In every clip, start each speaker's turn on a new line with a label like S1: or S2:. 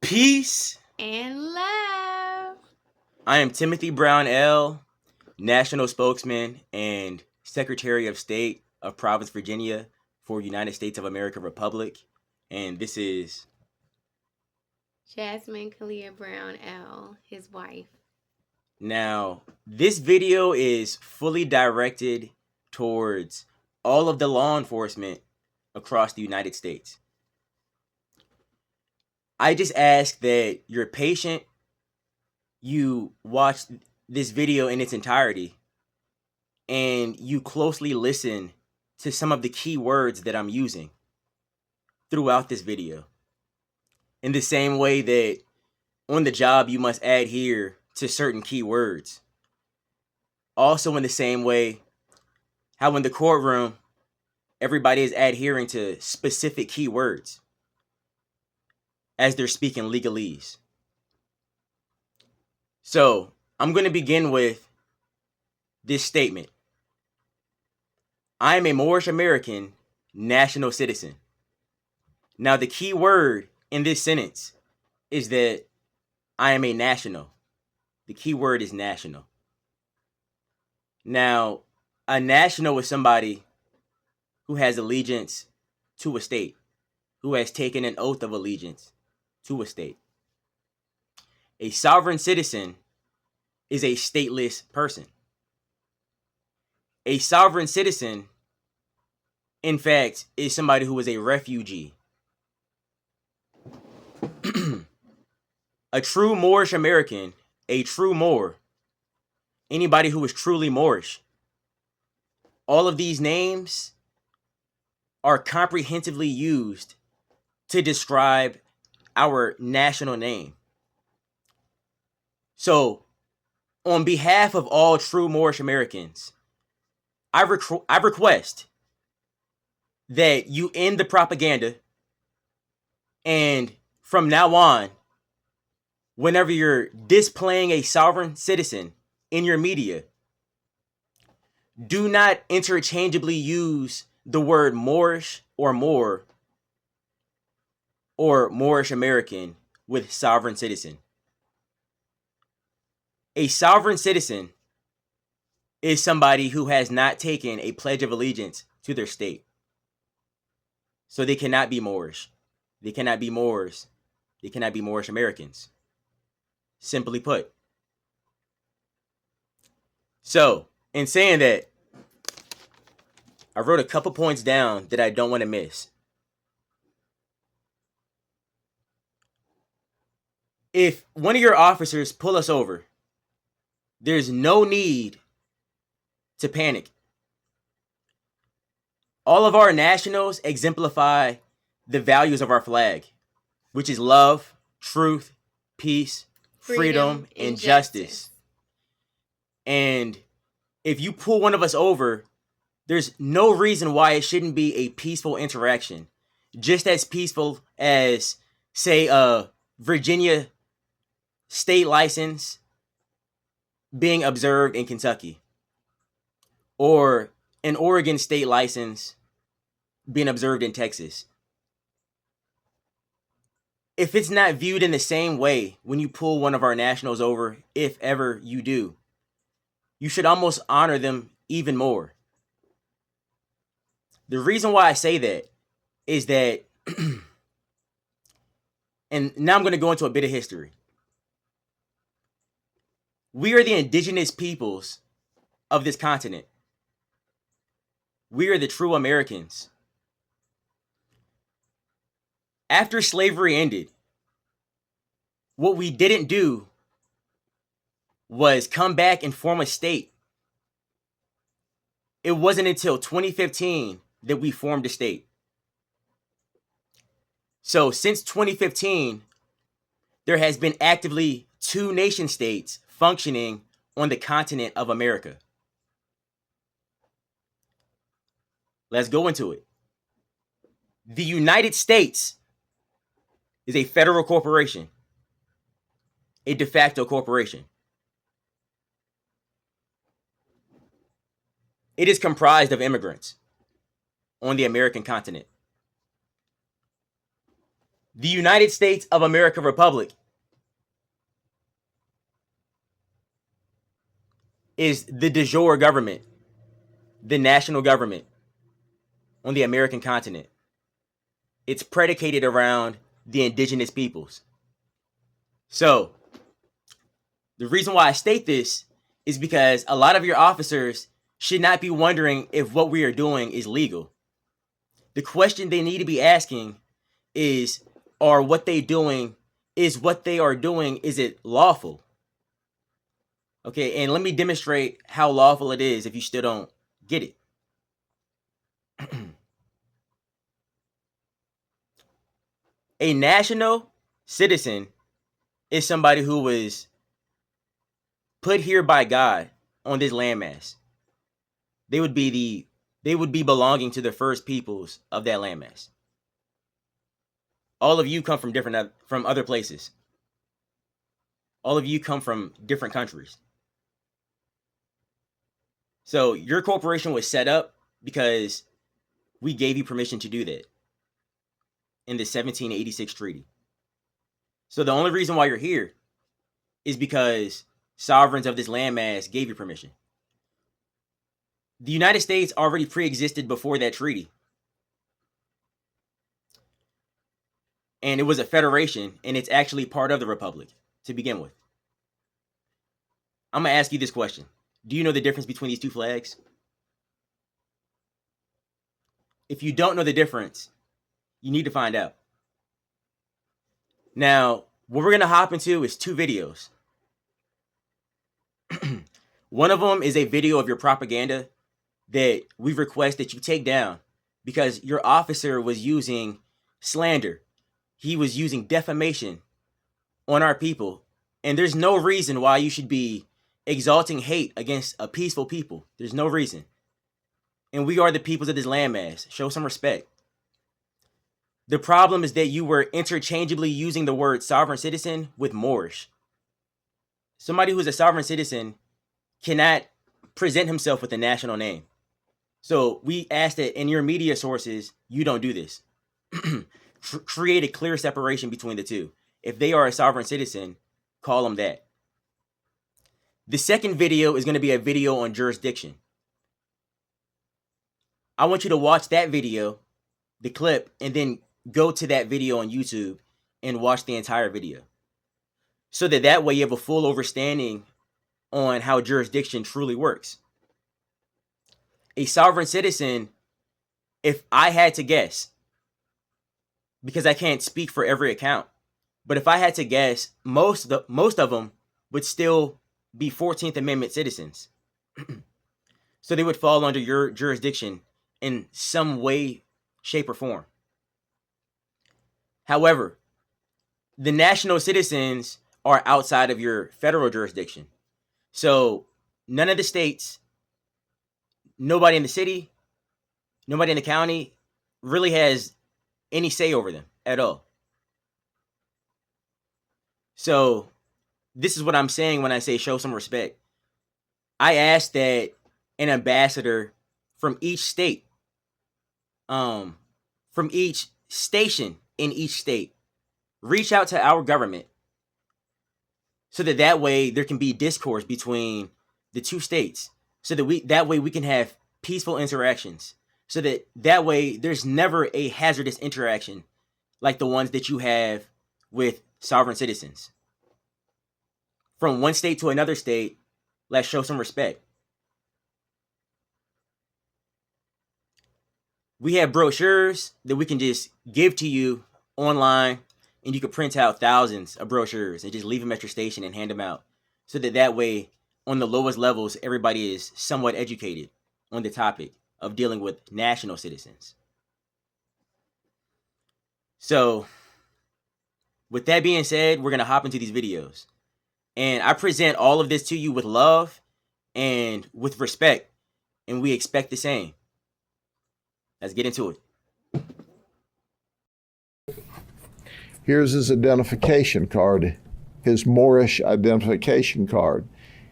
S1: Peace
S2: and love.
S1: I am Timothy Browne L., National Spokesman and Secretary of State of Province, Virginia for United States of America Republic. And this is
S2: Jasmine Kalia Browne L., his wife.
S1: Now, this video is fully directed towards all of the law enforcement across the United States. I just ask that you're patient, you watch this video in its entirety, and you closely listen to some of the key words that I'm using throughout this video. In the same way that on the job you must adhere to certain key words. Also in the same way how in the courtroom everybody is adhering to specific key words as they're speaking legalese. So I'm going to begin with this statement. I am a Moorish American national citizen. Now the key word in this sentence is that I am a national. The key word is national. Now, a national is somebody who has allegiance to a state, who has taken an oath of allegiance to a state. A sovereign citizen is a stateless person. A sovereign citizen, in fact, is somebody who is a refugee. A true Moorish American, a true Moor, anybody who is truly Moorish. All of these names are comprehensively used to describe our national name. So, on behalf of all true Moorish Americans, I request that you end the propaganda, and from now on, whenever you're displaying a sovereign citizen in your media, do not interchangeably use the word Moorish or Moor or Moorish American with sovereign citizen. A sovereign citizen is somebody who has not taken a pledge of allegiance to their state. So they cannot be Moorish. They cannot be Moors. They cannot be Moorish Americans. Simply put. So, in saying that, I wrote a couple points down that I don't want to miss. If one of your officers pull us over, there's no need to panic. All of our nationals exemplify the values of our flag, which is love, truth, peace, freedom, and justice. And if you pull one of us over, there's no reason why it shouldn't be a peaceful interaction. Just as peaceful as, say, a Virginia state license being observed in Kentucky, or an Oregon state license being observed in Texas. If it's not viewed in the same way when you pull one of our nationals over, if ever you do, you should almost honor them even more. The reason why I say that is that, and now I'm going to go into a bit of history. We are the indigenous peoples of this continent. We are the true Americans. After slavery ended, what we didn't do was come back and form a state. It wasn't until 2015 that we formed a state. So since 2015, there has been actively 2 nation states functioning on the continent of America. Let's go into it. The United States is a federal corporation, a de facto corporation. It is comprised of immigrants on the American continent. The United States of America Republic is the de jure government, the national government on the American continent. It's predicated around the indigenous peoples. So, the reason why I state this is because a lot of your officers should not be wondering if what we are doing is legal. The question they need to be asking is, what they are doing, is it lawful? Okay, and let me demonstrate how lawful it is if you still don't get it. A national citizen is somebody who was put here by God on this landmass. They would be belonging to the first peoples of that landmass. All of you come from other places. All of you come from different countries. So your corporation was set up because we gave you permission to do that in the 1786 treaty. So the only reason why you're here is because sovereigns of this landmass gave you permission. The United States already pre-existed before that treaty. And it was a federation, and it's actually part of the republic to begin with. I'm going to ask you this question. Do you know the difference between these two flags? If you don't know the difference, you need to find out. Now, what we're going to hop into is two videos. One of them is a video of your propaganda that we request that you take down because your officer was using slander. He was using defamation on our people. And there's no reason why you should be exalting hate against a peaceful people. There's no reason. And we are the peoples of this landmass. Show some respect. The problem is that you were interchangeably using the word sovereign citizen with Moorish. Somebody who's a sovereign citizen cannot present himself with a national name. So we ask that in your media sources, you don't do this. Create a clear separation between the two. If they are a sovereign citizen, call them that. The second video is going to be a video on jurisdiction. I want you to watch that video, the clip, and then go to that video on YouTube and watch the entire video. So that way you have a full understanding on how jurisdiction truly works. A sovereign citizen, if I had to guess, because I can't speak for every account, but if I had to guess, most of them would still be 14th Amendment citizens. So they would fall under your jurisdiction in some way, shape, or form. However, the national citizens are outside of your federal jurisdiction. So none of the states, nobody in the city, nobody in the county really has any say over them at all. So this is what I'm saying when I say show some respect. I ask that an ambassador from each state, from each station in each state, reach out to our government so that way there can be discourse between the two states, so that way we can have peaceful interactions, so that way there's never a hazardous interaction like the ones that you have with sovereign citizens. From one state to another state, let's show some respect. We have brochures that we can just give to you online, and you can print out thousands of brochures and just leave them at your station and hand them out. So that way, on the lowest levels, everybody is somewhat educated on the topic of dealing with national citizens. So, with that being said, we're going to hop into these videos. And I present all of this to you with love and with respect. And we expect the same. Let's get into it.
S3: Here's his identification card, his Moorish identification card.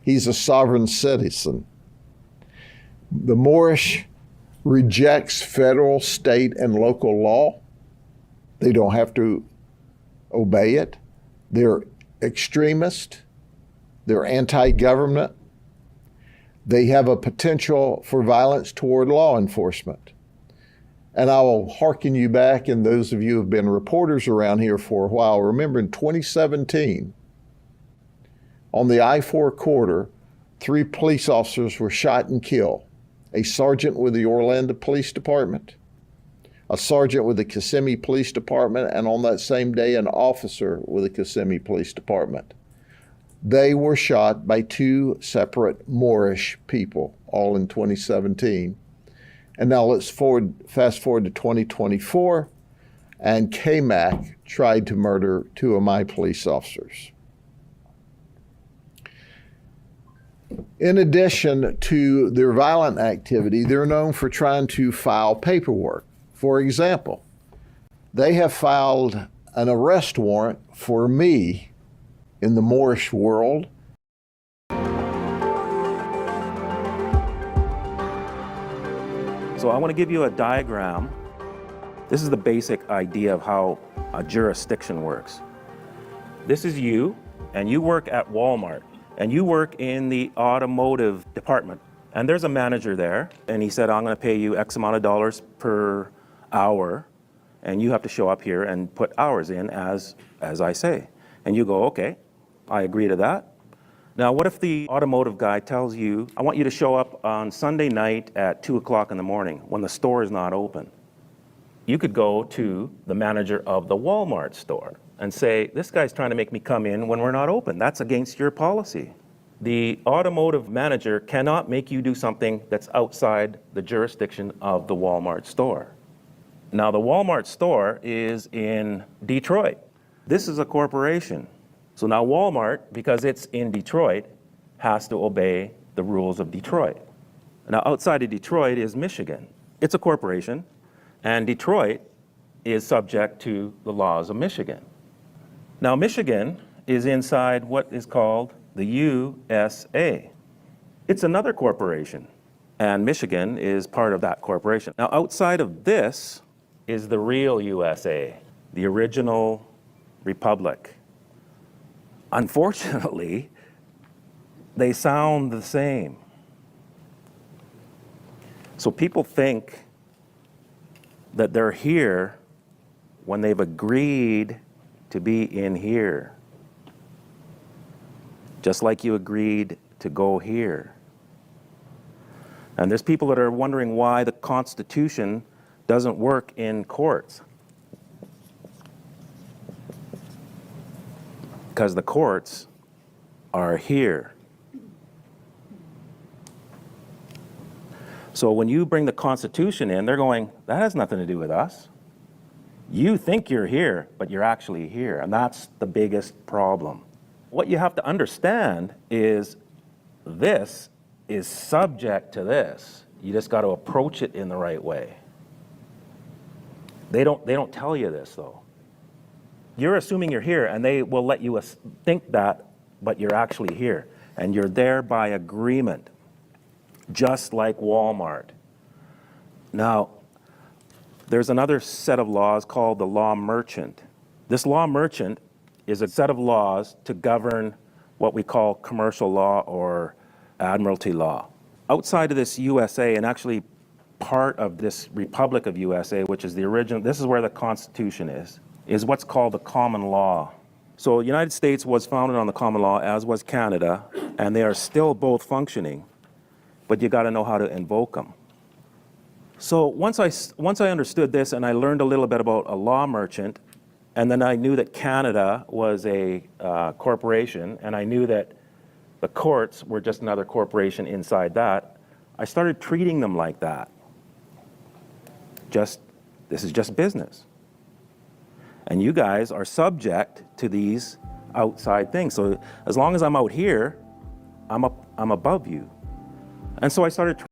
S3: He's a sovereign citizen. The Moorish rejects federal, state, and local law. They don't have to obey it. They're extremist. They're anti-government. They have a potential for violence toward law enforcement. And I will hearken you back, and those of you who have been reporters around here for a while, remember in 2017, on the I-4 corridor, 3 police officers were shot and killed. A sergeant with the Orlando Police Department, a sergeant with the Kissimmee Police Department, and on that same day, an officer with the Kissimmee Police Department. They were shot by 2 separate Moorish people, all in 2017. And now let's fast forward to 2024, and KMAC tried to murder 2 of my police officers. In addition to their violent activity, they're known for trying to file paperwork. For example, they have filed an arrest warrant for me in the Moorish world.
S4: So I want to give you a diagram. This is the basic idea of how a jurisdiction works. This is you, and you work at Walmart, and you work in the automotive department. And there's a manager there, and he said, I'm going to pay you X amount of dollars per hour, and you have to show up here and put hours in as I say. And you go, okay, I agree to that. Now, what if the automotive guy tells you, I want you to show up on Sunday night at 2 o'clock in the morning when the store is not open? You could go to the manager of the Walmart store and say, this guy's trying to make me come in when we're not open. That's against your policy. The automotive manager cannot make you do something that's outside the jurisdiction of the Walmart store. Now, the Walmart store is in Detroit. This is a corporation. So now Walmart, because it's in Detroit, has to obey the rules of Detroit. Now, outside of Detroit is Michigan. It's a corporation, and Detroit is subject to the laws of Michigan. Now, Michigan is inside what is called the USA. It's another corporation, and Michigan is part of that corporation. Now, outside of this is the real USA, the original republic. Unfortunately, they sound the same. So people think that they're here when they've agreed to be in here, just like you agreed to go here. And there's people that are wondering why the Constitution doesn't work in courts. Because the courts are here. So when you bring the Constitution in, they're going, that has nothing to do with us. You think you're here, but you're actually here, and that's the biggest problem. What you have to understand is this is subject to this. You just got to approach it in the right way. They don't tell you this, though. You're assuming you're here, and they will let you think that, but you're actually here. And you're there by agreement, just like Walmart. Now, there's another set of laws called the law merchant. This law merchant is a set of laws to govern what we call commercial law or admiralty law. Outside of this USA, and actually part of this Republic of USA, which is the original, this is where the Constitution is what's called the common law. So the United States was founded on the common law, as was Canada, and they are still both functioning, but you got to know how to invoke them. So once I understood this and I learned a little bit about a law merchant, and then I knew that Canada was a corporation, and I knew that the courts were just another corporation inside that, I started treating them like that. This is just business. And you guys are subject to these outside things. So as long as I'm out here, I'm above you. And so I started